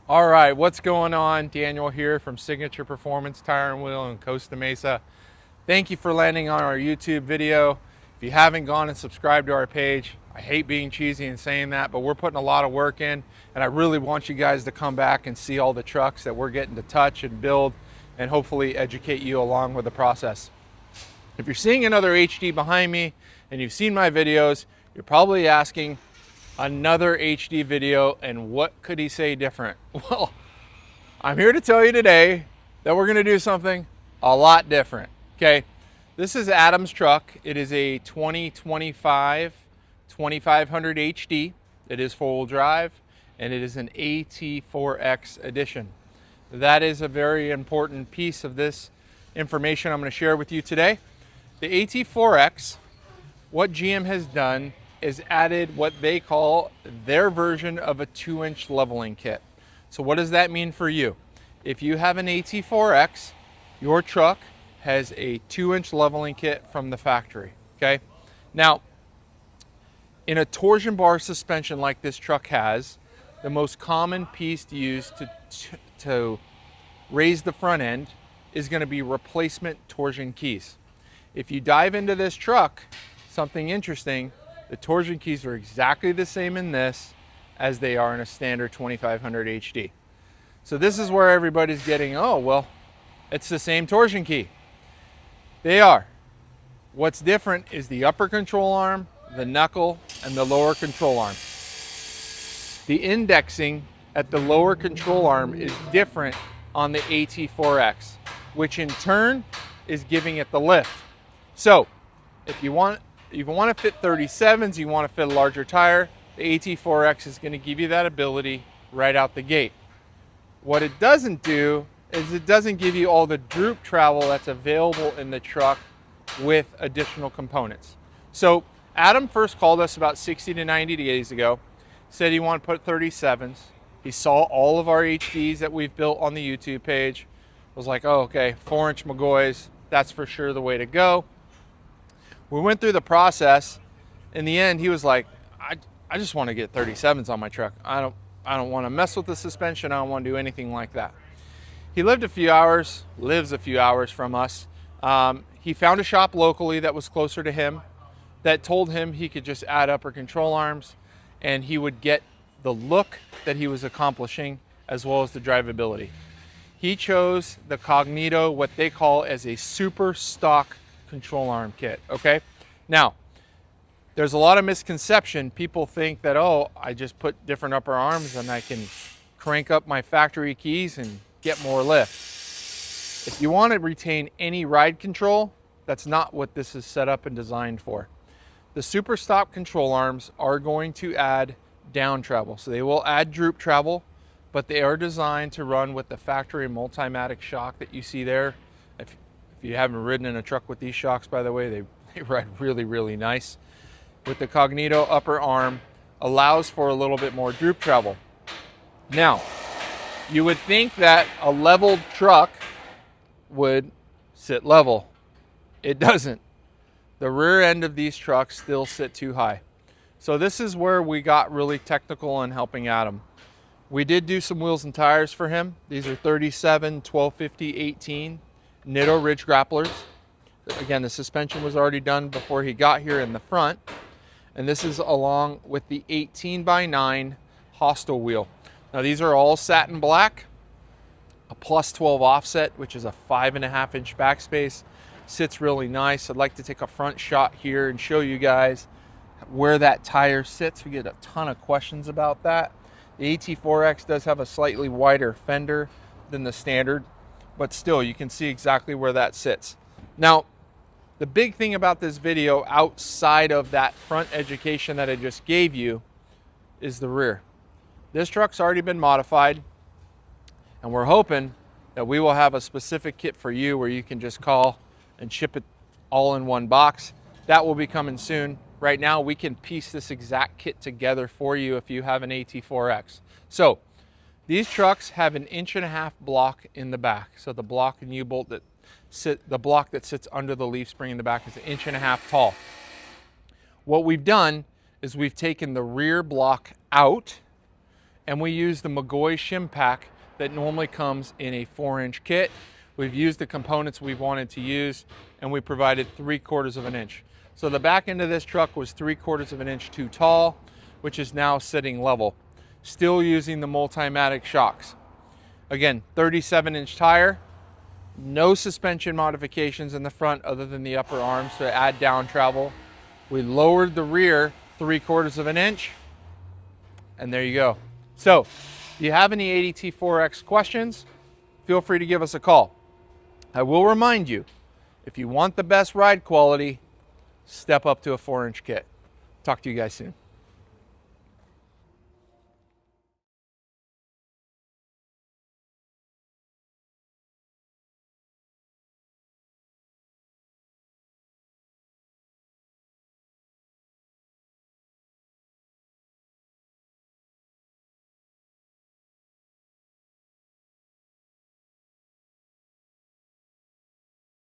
All right, what's going on? Daniel here from Signature Performance Tire and Wheel in Costa Mesa. Thank you for landing on our YouTube video. If you haven't gone and subscribed to our page, I hate being cheesy and saying that, but we're putting a lot of work in, and I really want you guys to come back and see all the trucks that we're getting to touch and build and hopefully educate you along with the process. If you're seeing another HD behind me and you've seen my videos, you're probably asking, another HD video, and what could he say different? Well, I'm here to tell you today that we're gonna do something a lot different, okay? This is Adam's truck. It is a 2025 2500 HD. It is four-wheel drive, and it is an AT4X edition. That is a very important piece of this information I'm gonna share with you today. The AT4X, what GM has done is added what they call their version of a 2-inch leveling kit. So what does that mean for you? If you have an AT4X, your truck has a 2-inch leveling kit from the factory, okay? Now, in a torsion bar suspension like this truck has, the most common piece used to raise the front end is gonna be replacement torsion keys. If you dive into this truck, something interesting, the torsion keys are exactly the same in this as they are in a standard 2500 HD. So this is where everybody's getting, oh, well, it's the same torsion key. They are. What's different is the upper control arm, the knuckle, and the lower control arm. The indexing at the lower control arm is different on the AT4X, which in turn is giving it the lift. So if you want to fit 37s, you want to fit a larger tire, the AT4X is going to give you that ability right out the gate. What it doesn't do is it doesn't give you all the droop travel that's available in the truck with additional components. So Adam first called us about 60 to 90 days ago, said he wanted to put 37s. He saw all of our HDs that we've built on the YouTube page. Was like, oh, okay, 4-inch McGaughys, that's for sure the way to go. We went through the process. In the end, he was like, I just want to get 37s on my truck. I don't want to mess with the suspension. I don't want to do anything like that. He lives a few hours from us. He found a shop locally that was closer to him that told him he could just add upper control arms and he would get the look that he was accomplishing as well as the drivability. He chose the Cognito, what they call as a SuperStock control arm kit, okay? Now, there's a lot of misconception. People think that, oh, I just put different upper arms and I can crank up my factory keys and get more lift. If you want to retain any ride control, that's not what this is set up and designed for. The SuperStock control arms are going to add down travel. So they will add droop travel, but they are designed to run with the factory multimatic shock that you see there. If you haven't ridden in a truck with these shocks, by the way, they ride really, really nice. With the Cognito upper arm, allows for a little bit more droop travel. Now, you would think that a leveled truck would sit level. It doesn't. The rear end of these trucks still sit too high. So this is where we got really technical in helping Adam. We did do some wheels and tires for him. These are 37, 1250, 18. Nitto Ridge Grapplers. Again, the suspension was already done before he got here in the front. And this is along with the 18x9 Hostile wheel. Now these are all satin black, a +12 offset, which is a 5.5-inch backspace. Sits really nice. I'd like to take a front shot here and show you guys where that tire sits. We get a ton of questions about that. The AT4X does have a slightly wider fender than the standard, but still you can see exactly where that sits. Now, the big thing about this video outside of that front education that I just gave you is the rear. This truck's already been modified, and we're hoping that we will have a specific kit for you where you can just call and ship it all in one box. That will be coming soon. Right now, we can piece this exact kit together for you if you have an AT4X. So these trucks have an 1.5-inch block in the back. So the block and U-bolt that the block that sits under the leaf spring in the back is 1.5 inches tall. What we've done is we've taken the rear block out and we use the McGaughys shim pack that normally comes in a 4-inch kit. We've used the components we've wanted to use, and we provided 3/4 of an inch. So the back end of this truck was 3/4 of an inch too tall, which is now sitting level. Still using the Multimatic shocks. Again, 37-inch tire, no suspension modifications in the front other than the upper arms to add down travel. We lowered the rear 3/4 of an inch, and there you go. So, if you have any AT4X questions, feel free to give us a call. I will remind you, if you want the best ride quality, step up to a 4-inch kit. Talk to you guys soon.